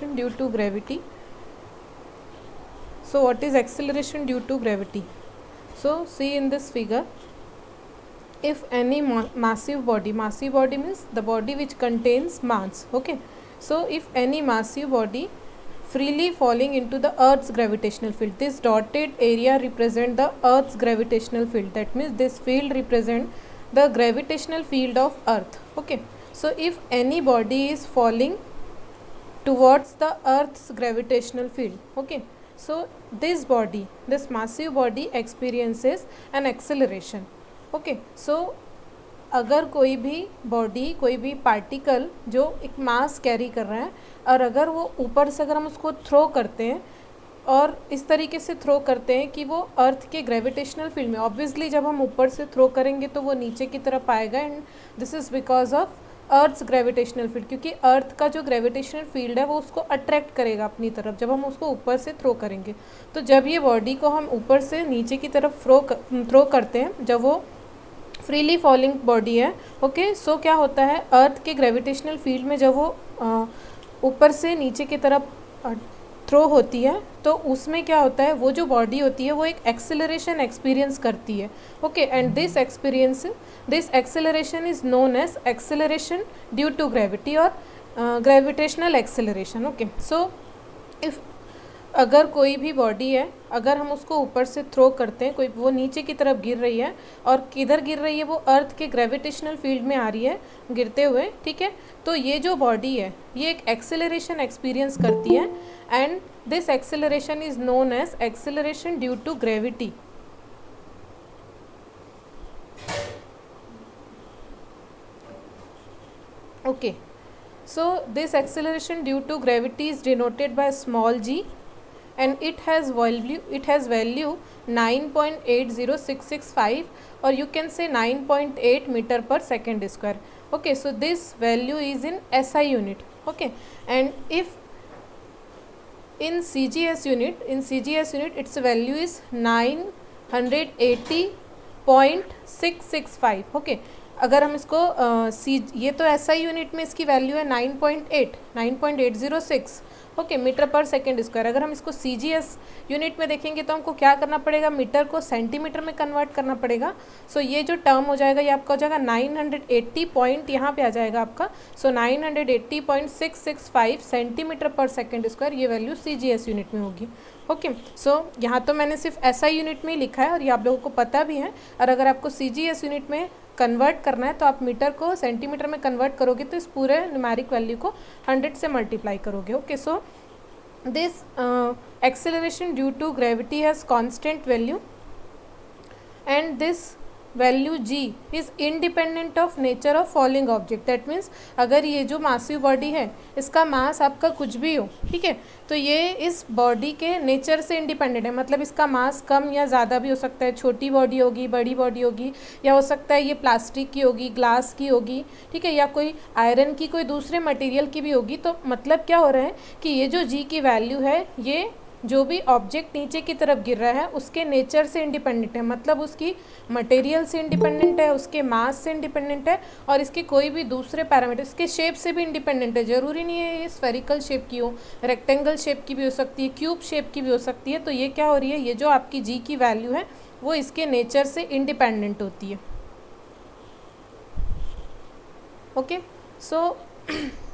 acceleration due to gravity? So what is acceleration due to gravity? So see in this figure, if any massive body means the body which contains mass, okay. So if any massive body freely falling into the earth's gravitational field, this dotted area represent the earth's gravitational field, that means this field represent the gravitational field of earth, okay. So if any body is falling towards the earth's gravitational field, okay, so this body, this massive body experiences an acceleration, okay. So अगर कोई भी body, कोई भी particle जो एक मास carry कर रहा है, और अगर वो ऊपर से अगर हम उसको थ्रो करते हैं और इस तरीके से थ्रो करते हैं कि वो अर्थ के ग्रेविटेशनल फील्ड में, ऑब्वियसली जब हम ऊपर से थ्रो करेंगे तो वो नीचे की तरफ आएगा, and this is because of earth's gravitational field, क्योंकि अर्थ का जो ग्रेविटेशनल फील्ड है वो उसको अट्रैक्ट करेगा अपनी तरफ जब हम उसको ऊपर से थ्रो करेंगे। तो जब ये बॉडी को हम ऊपर से नीचे की तरफ थ्रो करते हैं, जब वो फ्रीली फॉलिंग बॉडी है, ओके, सो क्या होता है, अर्थ के ग्रेविटेशनल फील्ड में जब वो ऊपर से नीचे की तरफ थ्रो होती है तो उसमें क्या होता है, वो जो बॉडी होती है वो एक एक्सेलरेशन एक्सपीरियंस करती है, okay, and this acceleration is known as acceleration due to gravity और gravitational acceleration, okay. So if अगर कोई भी बॉडी है, अगर हम उसको ऊपर से थ्रो करते हैं, कोई वो नीचे की तरफ गिर रही है, और किधर गिर रही है, वो अर्थ के ग्रेविटेशनल फील्ड में आ रही है गिरते हुए, ठीक है, तो ये जो बॉडी है ये एक एक्सेलरेशन एक्सपीरियंस करती है, and this acceleration is known as acceleration due to gravity, okay. So this acceleration due to gravity is denoted by small g, and it has value 9.80665, or you can say 9.8 meter per second square, okay. So this value is in SI unit, okay, and if in CGS unit its value is 980.665, okay. अगर हम इसको ये तो SI unit में इसकी value है 9.806, okay, metre per second square. अगर हम इसको CGS यूनिट में देखेंगे तो हमको क्या करना पड़ेगा, मीटर को सेंटीमीटर में कन्वर्ट करना पड़ेगा। सो ये जो टर्म हो जाएगा ये आपका हो जाएगा 980 पॉइंट, यहाँ पे आ जाएगा आपका, सो 980.665 सेंटीमीटर पर सेकेंड स्क्वायर, ये वैल्यू CGS यूनिट में होगी, ओके। सो यहाँ तो मैंने सिर्फ SI यूनिट में ही लिखा है और ये आप लोगों को पता भी है, और अगर आपको CGS यूनिट में कन्वर्ट करना है तो आप मीटर को सेंटीमीटर में कन्वर्ट करोगे तो इस पूरे न्यूमेरिक वैल्यू को 100 से मल्टीप्लाई करोगे, okay. So this acceleration due to gravity has constant value, and this value g is independent of nature of falling object, that means अगर ये जो मासिव बॉडी है इसका मास आपका कुछ भी हो, ठीक है, तो ये इस बॉडी के नेचर से इंडिपेंडेंट है, मतलब इसका मास कम या ज़्यादा भी हो सकता है, छोटी बॉडी होगी, बड़ी बॉडी होगी, या हो सकता है ये प्लास्टिक की होगी, ग्लास की होगी, ठीक है, या कोई आयरन की, कोई दूसरे मटेरियल की भी होगी। तो मतलब क्या हो रहा है कि ये जो g की वैल्यू है ये जो भी ऑब्जेक्ट नीचे की तरफ गिर रहा है उसके नेचर से इंडिपेंडेंट है, मतलब उसकी मटेरियल से इंडिपेंडेंट है, उसके मास से इंडिपेंडेंट है, और इसके कोई भी दूसरे पैरामीटर, इसके शेप से भी इंडिपेंडेंट है। ज़रूरी नहीं है ये स्फेरिकल शेप की हो, रेक्टेंगल शेप की भी हो सकती है, क्यूब शेप की भी हो सकती है। तो ये क्या हो रही है, ये जो आपकी जी की वैल्यू है वो इसके नेचर से इंडिपेंडेंट होती है, okay. So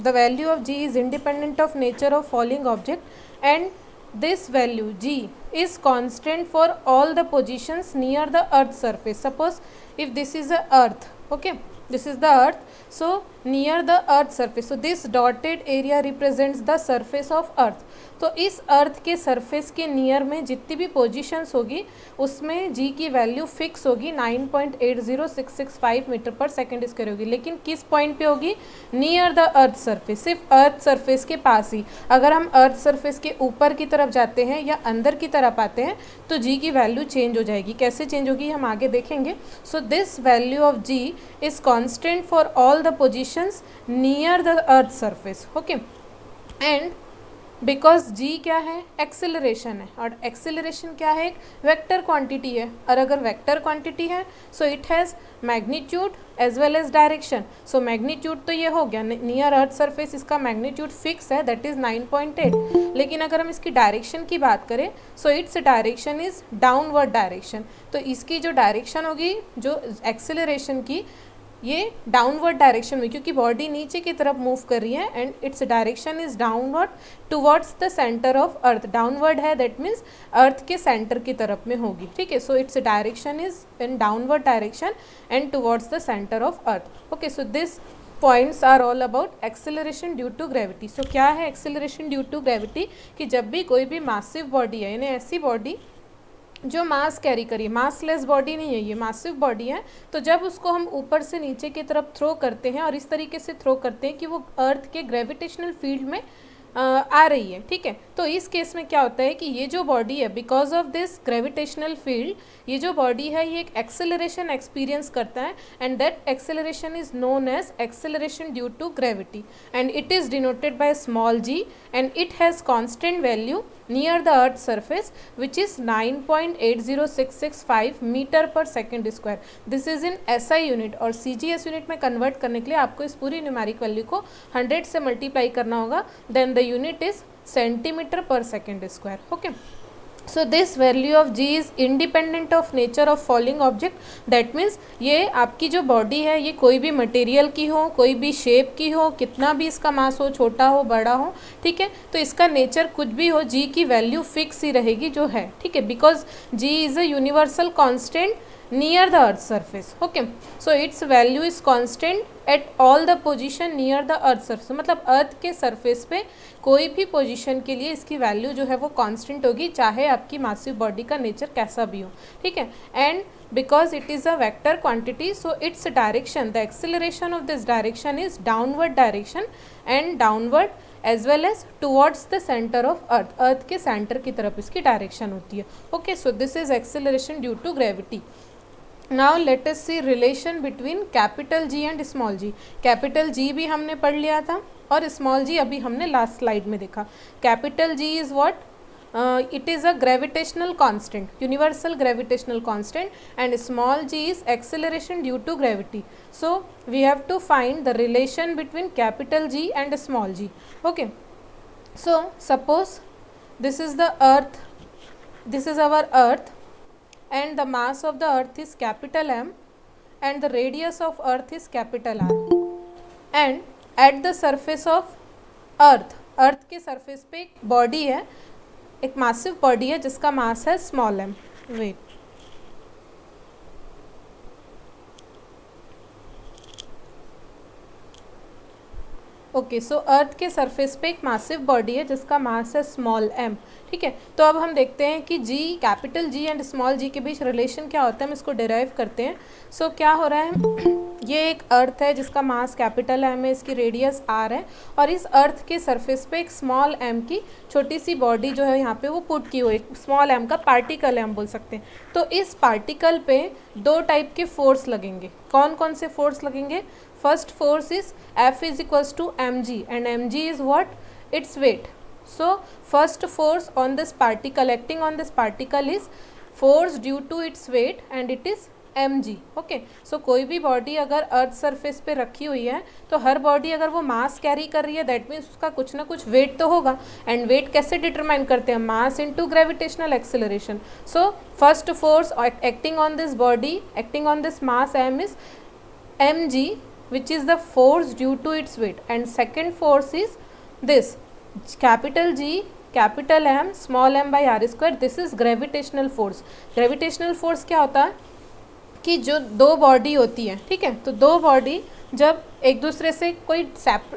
the value of ji is independent of nature of falling object, and this value g is constant for all the positions near the earth surface. Suppose if this is the earth, okay, this is the earth, so near the earth surface, so this dotted area represents the surface of earth. तो इस अर्थ के surface के near में जितनी भी positions होगी उसमें जी की वैल्यू फिक्स होगी, 9.80665 मीटर पर सेकेंड स्क्वायर होगी, लेकिन किस पॉइंट पे होगी, नियर द अर्थ सरफेस, सिर्फ अर्थ सरफेस के पास ही। अगर हम अर्थ सरफेस के ऊपर की तरफ जाते हैं या अंदर की तरफ आते हैं तो जी की वैल्यू चेंज हो जाएगी। कैसे चेंज होगी हम आगे देखेंगे। So this value of ji is constant for all the positions near the earth surface, okay, and because G क्या है, एक्सेलरेशन है, और एक्सेलरेशन क्या है, एक वेक्टर क्वांटिटी है, और अगर वेक्टर क्वांटिटी है so it has magnitude as well as direction. So magnitude तो ये हो गया नियर अर्थ सरफेस, इसका मैग्नीट्यूड फिक्स है, दैट इज़ 9.8. लेकिन अगर हम इसकी डायरेक्शन की बात करें so its direction is downward direction. तो इसकी जो डायरेक्शन होगी जो एक्सेलरेशन की, ये डाउनवर्ड डायरेक्शन में, क्योंकि बॉडी नीचे की तरफ मूव कर रही है and its direction is downward towards the centre of earth. Downward है दैट मीन्स अर्थ के सेंटर की तरफ में होगी. ठीक है, so its direction is in downward direction and towards the centre of earth. Okay, so this points are all about acceleration due to gravity. So क्या है एक्सेलरेशन ड्यू टू ग्रेविटी, कि जब भी कोई भी मासिव बॉडी है, यानी ऐसी बॉडी जो मास कैरी करिए, मासलेस बॉडी नहीं है, ये मासिव बॉडी है, तो जब उसको हम ऊपर से नीचे की तरफ थ्रो करते हैं और इस तरीके से थ्रो करते हैं कि वो अर्थ के ग्रेविटेशनल फील्ड में आ रही है. ठीक है, तो इस केस में क्या होता है कि ये जो बॉडी है, because of this gravitational field, ये जो बॉडी है ये एक एक्सेलरेशन एक्सपीरियंस करता है and that acceleration is known as acceleration due to gravity and it is denoted by small g and it has constant value near the earth surface which is 9.80665 metre per second square. This is in SI unit, और CGS unit में convert करने के लिए आपको इस पूरी numeric value को 100 से मल्टीप्लाई करना होगा. Then the unit is centimetre per second square. Okay, so this value of g is independent of nature of falling object. That means ये आपकी जो बॉडी है ये कोई भी मटेरियल की हो, कोई भी शेप की हो, कितना भी इसका मास हो, छोटा हो बड़ा हो, ठीक है, तो इसका नेचर कुछ भी हो, g की वैल्यू फिक्स ही रहेगी जो है. ठीक है, because g is a universal constant near the earth surface. Okay, so its value is constant at all the position near the earth surface. मतलब अर्थ के सरफेस पे कोई भी पोजीशन के लिए इसकी वैल्यू जो है वो कांस्टेंट होगी, चाहे आपकी मासिव बॉडी का नेचर कैसा भी हो. ठीक है, and because it is a vector quantity so its direction, the acceleration of this direction is downward direction and downward as well as towards the center of earth. Earth के centre की तरफ इसकी direction होती है. Okay, so this is acceleration due to gravity. Now let us see relation between capital G and small g. Capital G भी हमने पढ़ लिया था और स्मॉल g अभी हमने लास्ट स्लाइड में देखा. Capital G is what, it is a gravitational constant, universal gravitational constant, and small g is acceleration due to gravity. So we have to find the relation between capital G and small g. Okay, so suppose this is the earth, this is our earth and the mass of the earth is capital M and the radius of earth is capital R, and at the surface of earth, earth के surface पे एक body है, एक massive body है जिसका मास है small m. Wait, okay, सो अर्थ के surface पे एक मासिव बॉडी है जिसका मास है स्मॉल m. ठीक है, तो अब हम देखते हैं कि G, capital G and small g के बीच रिलेशन क्या होता है, हम इसको डिराइव करते हैं. सो क्या हो रहा है, ये एक अर्थ है जिसका मास कैपिटल m है, इसकी रेडियस r है, और इस अर्थ के सरफेस पे एक स्मॉल m की छोटी सी बॉडी जो है यहाँ पे वो पुट की हुई, स्मॉल m का पार्टिकल है हम बोल सकते हैं. तो इस पार्टिकल पे दो टाइप के फोर्स लगेंगे. कौन कौन से फोर्स लगेंगे? First force is F is equals to mg and mg is what? Its weight. So first force on this particle, acting on this particle is force due to its weight and it is mg. Okay, so कोई भी body अगर earth surface पे रखी हुई है तो हर body अगर वो मास कैरी कर रही है दैट मीन्स उसका कुछ ना कुछ वेट तो होगा. एंड वेट कैसे डिटरमाइन करते हैं? Mass into gravitational acceleration. So first force acting on this body, acting on this mass m is mg, which is the force due to its weight, and second force is this capital G, capital M, small m by r square. this is gravitational force. gravitational force क्या होता है कि जो दो body होती है, ठीक है, तो दो बॉडी जब एक दूसरे से कोई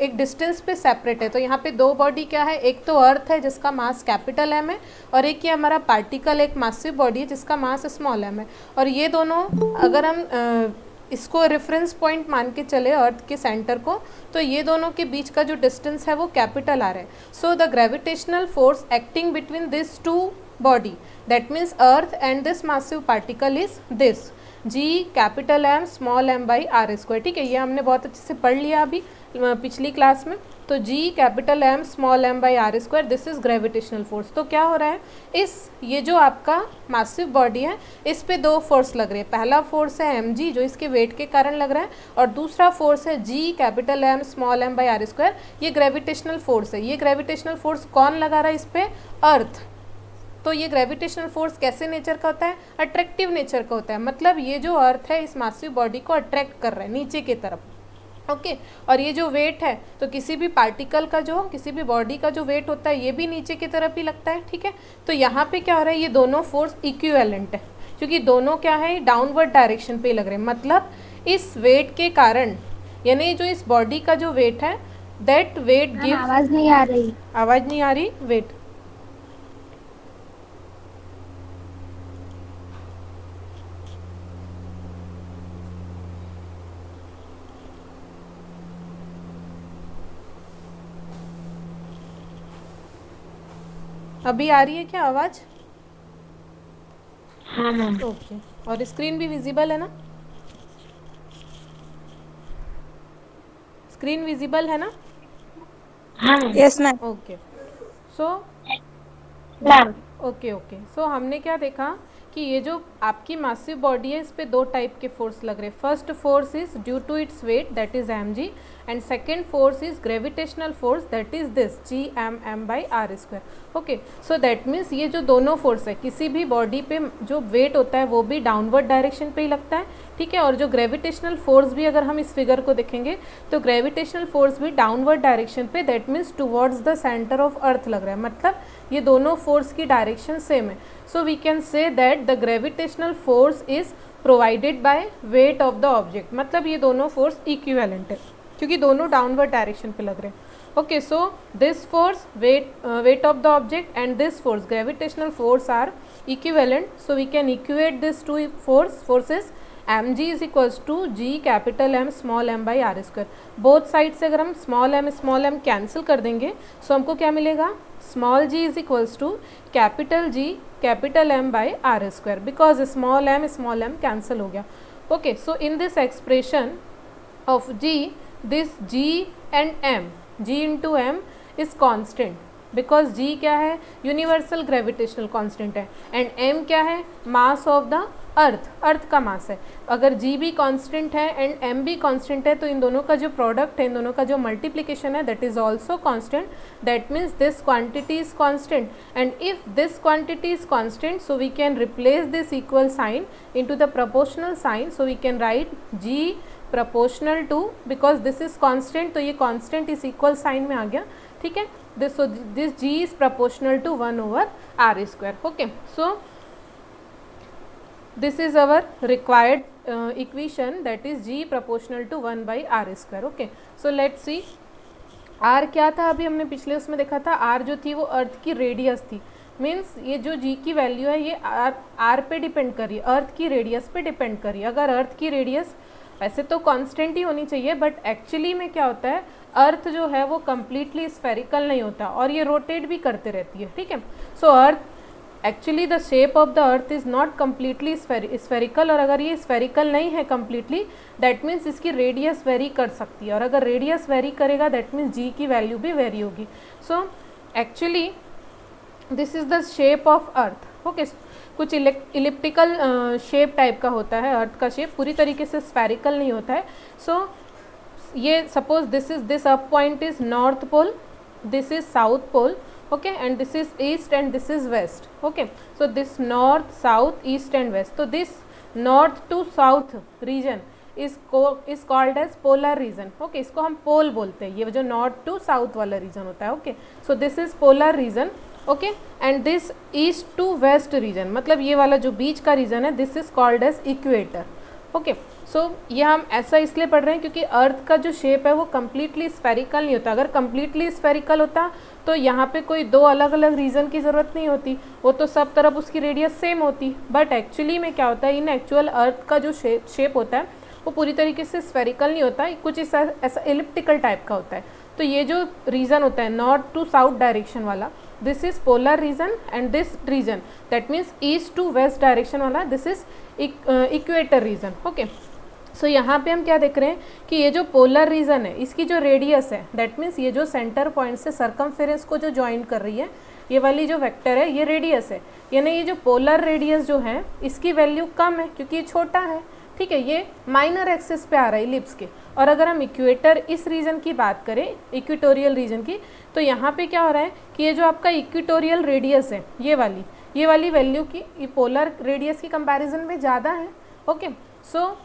एक डिस्टेंस पे सेपरेट है, तो यहाँ पे दो बॉडी क्या है, एक तो अर्थ है जिसका मास कैपिटल m है और एक ये हमारा पार्टिकल एक मासिव बॉडी है जिसका मास स्मॉल m है. और ये दोनों अगर हम इसको रेफरेंस पॉइंट मान के चले अर्थ के सेंटर को, तो ये दोनों के बीच का जो डिस्टेंस है वो कैपिटल आर है. So the gravitational force acting between this two body, that means earth and this massive particle is this G, capital M, small m by R square. ठीक है, ये हमने बहुत अच्छे से पढ़ लिया. अभी पिछली क्लास में। तो G capital M small m by R square, this is gravitational force. तो क्या हो रहा है, ये जो आपका मासिव बॉडी है इस पे दो फोर्स लग रहे हैं। पहला फोर्स है mg जो इसके वेट के कारण लग रहा है, और दूसरा फोर्स है G capital M small m by R square, ये ग्रेविटेशनल फोर्स है। ये ग्रेविटेशनल फोर्स कौन लगा रहा है इस पे, अर्थ। तो ये ग्रेविटेशनल फोर्स कैसे नेचर का होता है, अट्रैक्टिव नेचर का होता है। मतलब ये जो अर्थ है इस मासिव बॉडी को अट्रैक्ट कर रहा है नीचे की तरफ, ओके। और ये जो वेट है, तो किसी भी पार्टिकल का जो, किसी भी बॉडी का जो वेट होता है ये भी नीचे की तरफ ही लगता है, ठीक है। तो यहाँ पे क्या हो रहा है, ये दोनों फोर्स इक्विवेलेंट है, क्योंकि दोनों क्या है, डाउनवर्ड डायरेक्शन पे लग रहे हैं। मतलब इस वेट के कारण, यानी जो इस बॉडी का जो वेट है, दैट वेट गिव्स, आवाज नहीं आ रही, आवाज नहीं आ रही, वेट। अभी आ रही है क्या आवाज? हाँ मैम। ओके। और स्क्रीन भी विजिबल है ना, स्क्रीन विजिबल है ना? हाँ yes ma'am. Okay. So ma'am okay so हमने क्या देखा कि ये जो आपकी मासिव बॉडी है इस पे दो टाइप के फोर्स लग रहे हैं। First force is due to its weight, that is mg, and second force is gravitational force, that is this Gm by R square. Okay, so that means ये जो दोनों फोर्स है, किसी भी बॉडी पे जो वेट होता है वो भी डाउनवर्ड डायरेक्शन पे ही लगता है, ठीक है। और जो ग्रेविटेशनल फोर्स भी, अगर हम इस फिगर को देखेंगे तो ग्रेविटेशनल फोर्स भी डाउनवर्ड डायरेक्शन पे, that means towards the centre of अर्थ लग रहा है। मतलब ये दोनों फोर्स की डायरेक्शन सेम है। So we can say that the gravitational force is provided by weight of the object. मतलब ये दोनों फोर्स इक्विवेलेंट है, क्योंकि दोनों डाउनवर्ड डायरेक्शन पे लग रहे हैं। Okay, so this force weight of the object and this force gravitational force are equivalent, so we can equate these two forces mg is equals to g capital M small m by r square। both sides से अगर हम small m cancel कर देंगे, so हमको क्या मिलेगा, small g is equals to capital G capital M by r square, because small m cancel हो गया। Okay, so in this expression of g, this g and m, g into M is constant, because g क्या है, universal gravitational constant है, and m क्या है, mass of the अर्थ, अर्थ का मास है। अगर g भी कॉन्स्टेंट है एंड m भी कॉन्स्टेंट है, तो इन दोनों का जो प्रोडक्ट है, इन दोनों का जो मल्टीप्लिकेशन है, that is also constant. That means this quantity is constant, and if this quantity is constant, so we can replace this equal sign into the proportional sign, so we can write g proportional to, because this is constant, तो ये constant इस equal sign में आ गया, ठीक है। this so this g is proportional to 1 over r square। okay, so this is our required equation, that is g proportional to 1 by r square। okay, so let's see r क्या था, अभी हमने पिछले उसमें देखा था, r जो थी वो अर्थ की रेडियस थी। मीन्स ये जो g की वैल्यू है ये r पे डिपेंड कर रही है, अर्थ की रेडियस पे डिपेंड कर रही है। अगर अर्थ की रेडियस वैसे तो कांस्टेंट ही होनी चाहिए, बट एक्चुअली में क्या होता है, अर्थ जो है वो कम्प्लीटली स्फेरिकल नहीं होता और ये रोटेट भी करते रहती है, ठीक है। So earth actually the shape of the earth is not completely spherical, और अगर ये स्फेरिकल नहीं है कम्प्लीटली, दैट मीन्स इसकी रेडियस वेरी कर सकती है, और अगर रेडियस वेरी करेगा दैट मीन्स जी की वैल्यू भी वेरी होगी। So actually this is the shape of earth. Okay, कुछ इलिप्टिकल शेप टाइप का होता है अर्थ का शेप, पूरी तरीके से स्फेरिकल नहीं होता है। सो ये suppose this up point is north pole, this is south pole, okay, and this is east and this is west. Okay, so this north south east and west, तो this north to south region is called as polar region. Okay, इसको हम pole बोलते हैं, ये जो north to south वाला region होता है। Okay, so this is polar region, okay, and this east to west region, मतलब ये वाला जो बीच का रीजन है, this is called as equator. Okay, so ये हम ऐसा इसलिए पढ़ रहे हैं क्योंकि अर्थ का जो शेप है वो कम्प्लीटली स्फेरिकल नहीं होता। अगर कम्प्लीटली स्फेरिकल होता तो यहाँ पे कोई दो अलग अलग रीजन की ज़रूरत नहीं होती, वो तो सब तरफ उसकी रेडियस सेम होती। बट एक्चुअली में क्या होता है, इन एक्चुअल अर्थ का जो शेप होता है वो पूरी तरीके से स्फेरिकल नहीं होता, कुछ ऐसा एलिप्टिकल टाइप का होता है। तो ये जो रीजन होता है नॉर्थ टू साउथ डायरेक्शन वाला, this is polar region, and this region that means east to west direction वाला, this is equator region. Okay, so यहाँ पे हम क्या देख रहे हैं कि ये जो पोलर रीजन है इसकी जो रेडियस है, दैट मीन्स ये जो सेंटर पॉइंट से सरकमफेरेंस को जो ज्वाइन कर रही है, ये वाली जो वेक्टर है ये रेडियस है, यानी ये जो पोलर रेडियस जो है इसकी वैल्यू कम है क्योंकि ये छोटा है, ठीक है, ये माइनर एक्सिस पे आ रहा है इलिप्स के। और अगर हम इक्वेटर इस रीजन की बात करें, इक्वेटोरियल रीजन की, तो यहाँ पे क्या हो रहा है कि ये जो आपका इक्वेटोरियल रेडियस है ये वाली वैल्यू की पोलर रेडियस की कंपैरिजन में ज़्यादा है। ओके, सो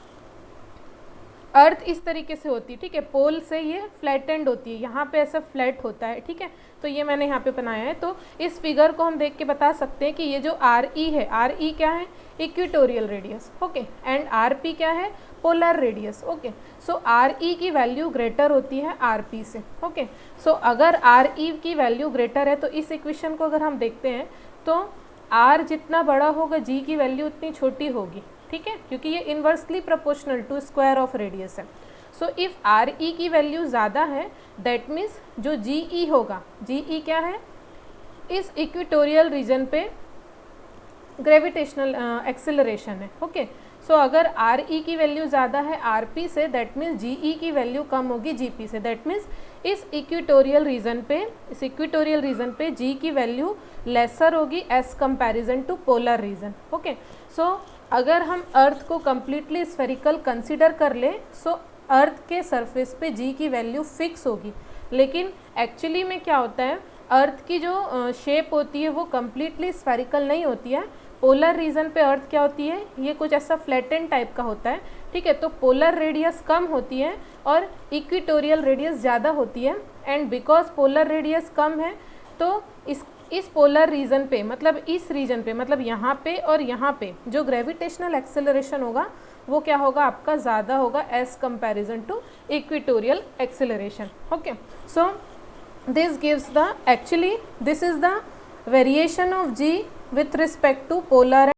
अर्थ इस तरीके से होती है, ठीक है, पोल से ये फ्लैटेंड होती है, यहाँ पे ऐसा फ्लैट होता है, ठीक है, तो ये मैंने यहाँ पे बनाया है। तो इस फिगर को हम देख के बता सकते हैं कि ये जो आर ई है, आर ई क्या है, equatorial radius, okay, and R P क्या है, polar radius, okay. So are E की वैल्यू ग्रेटर होती है आर पी से, ओके। सो अगर आर ई की वैल्यू ग्रेटर है तो इस इक्वेशन को अगर हम देखते हैं तो आर जितना बड़ा होगा जी की वैल्यू उतनी छोटी होगी, ठीक है, क्योंकि ये inversely proportional to square of radius है। सो इफ़ आर ई की वैल्यू ज़्यादा है दैट मीन्स जो जी ई होगा, जी ई क्या है, इस इक्वेटोरियल रीजन पे ग्रेविटेशनल एक्सेलरेशन है, ओके। सो अगर आर ई की वैल्यू ज़्यादा है आर पी से दैट मीन्स जी ई की वैल्यू कम होगी जी पी से, दैट मीन्स इस इक्वेटोरियल रीजन पे जी की वैल्यू lesser as as comparison to polar region, okay. So अगर हम अर्थ को कम्प्लीटली स्फेरिकल कंसिडर कर ले सो अर्थ के सरफेस पे जी की वैल्यू फिक्स होगी, लेकिन एक्चुअली में क्या होता है, अर्थ की जो शेप होती है वो कम्प्लीटली स्फेरिकल नहीं होती है। पोलर रीजन पे अर्थ क्या होती है, ये कुछ ऐसा फ्लैटन टाइप का होता है, ठीक है, तो पोलर रेडियस कम होती है और इक्वेटोरियल रेडियस ज़्यादा होती है। एंड बिकॉज पोलर रेडियस कम है तो इस पोलर रीजन पे मतलब इस रीजन पे मतलब यहाँ पे और यहाँ पे जो ग्रेविटेशनल एक्सेलरेशन होगा वो क्या होगा, आपका ज़्यादा होगा as comparison to equatorial acceleration, okay. So this gives the, actually this is the variation of g with respect to polar